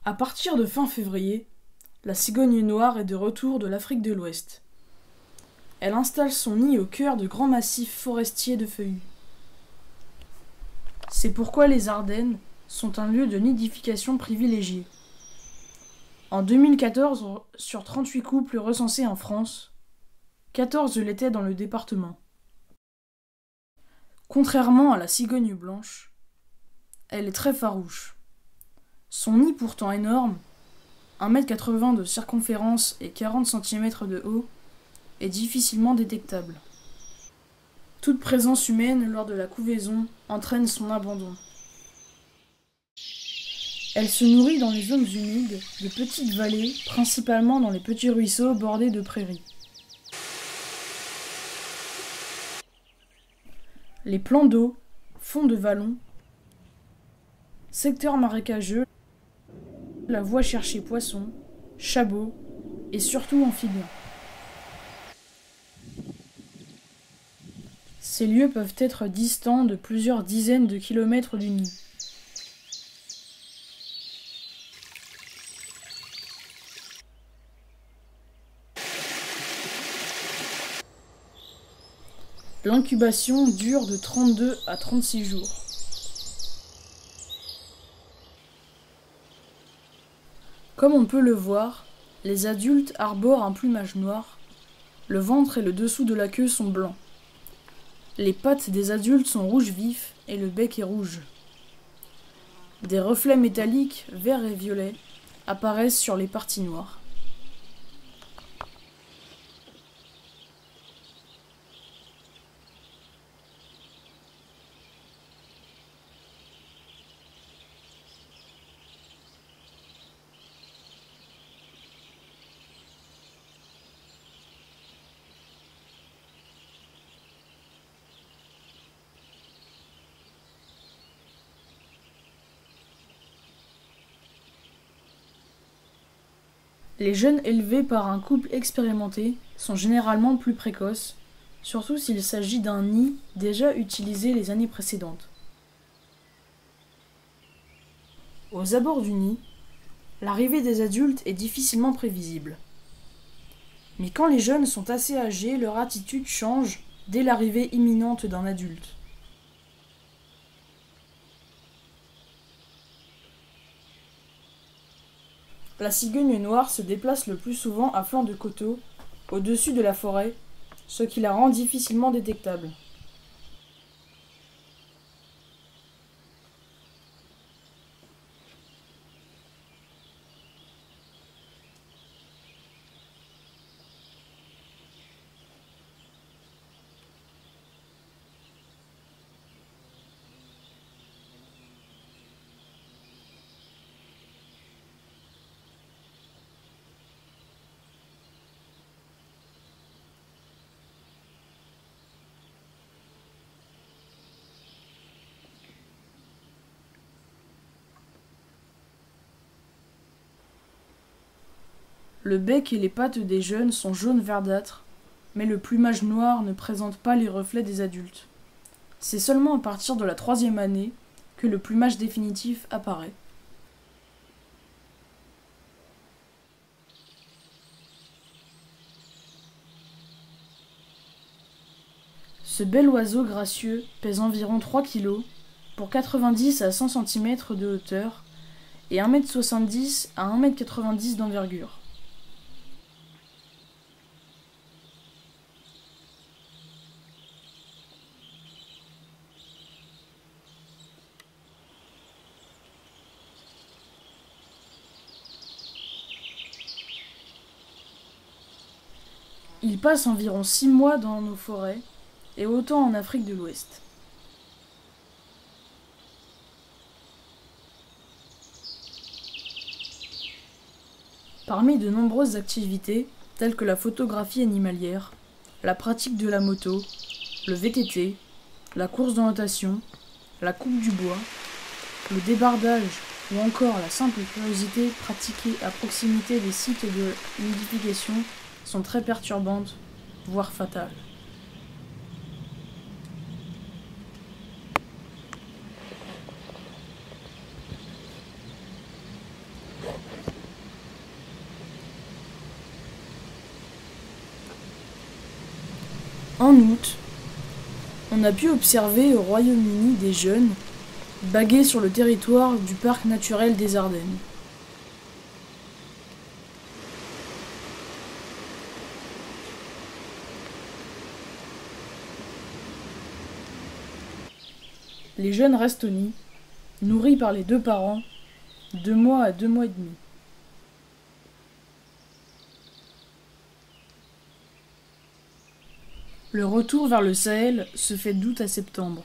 À partir de fin février, la cigogne noire est de retour de l'Afrique de l'Ouest. Elle installe son nid au cœur de grands massifs forestiers de feuillus. C'est pourquoi les Ardennes sont un lieu de nidification privilégié. En 2014, sur 38 couples recensés en France, 14 l'étaient dans le département. Contrairement à la cigogne blanche, elle est très farouche. Son nid pourtant énorme, 1,80 m de circonférence et 40 cm de haut, est difficilement détectable. Toute présence humaine lors de la couvaison entraîne son abandon. Elle se nourrit dans les zones humides de petites vallées, principalement dans les petits ruisseaux bordés de prairies. Les plans d'eau, fonds de vallons, secteurs marécageux, la voie chercher poissons, chabots et surtout amphibiens. Ces lieux peuvent être distants de plusieurs dizaines de kilomètres du nid. L'incubation dure de 32 à 36 jours. Comme on peut le voir, les adultes arborent un plumage noir, le ventre et le dessous de la queue sont blancs. Les pattes des adultes sont rouge vif et le bec est rouge. Des reflets métalliques, verts et violets, apparaissent sur les parties noires. Les jeunes élevés par un couple expérimenté sont généralement plus précoces, surtout s'il s'agit d'un nid déjà utilisé les années précédentes. Aux abords du nid, l'arrivée des adultes est difficilement prévisible. Mais quand les jeunes sont assez âgés, leur attitude change dès l'arrivée imminente d'un adulte. La cigogne noire se déplace le plus souvent à flanc de coteau, au-dessus de la forêt, ce qui la rend difficilement détectable. Le bec et les pattes des jeunes sont jaune verdâtre, mais le plumage noir ne présente pas les reflets des adultes. C'est seulement à partir de la 3e année que le plumage définitif apparaît. Ce bel oiseau gracieux pèse environ 3 kg pour 90 à 100 cm de hauteur et 1,70 m à 1,90 m d'envergure. Il passe environ 6 mois dans nos forêts et autant en Afrique de l'Ouest. Parmi de nombreuses activités, telles que la photographie animalière, la pratique de la moto, le VTT, la course de natation, la coupe du bois, le débardage ou encore la simple curiosité pratiquée à proximité des sites de nidification sont très perturbantes, voire fatales. En août, on a pu observer au Royaume-Uni des jeunes baguer sur le territoire du parc naturel des Ardennes. Les jeunes restent au nid, nourris par les 2 parents, 2 mois à 2 mois et demi. Le retour vers le Sahel se fait d'août à septembre.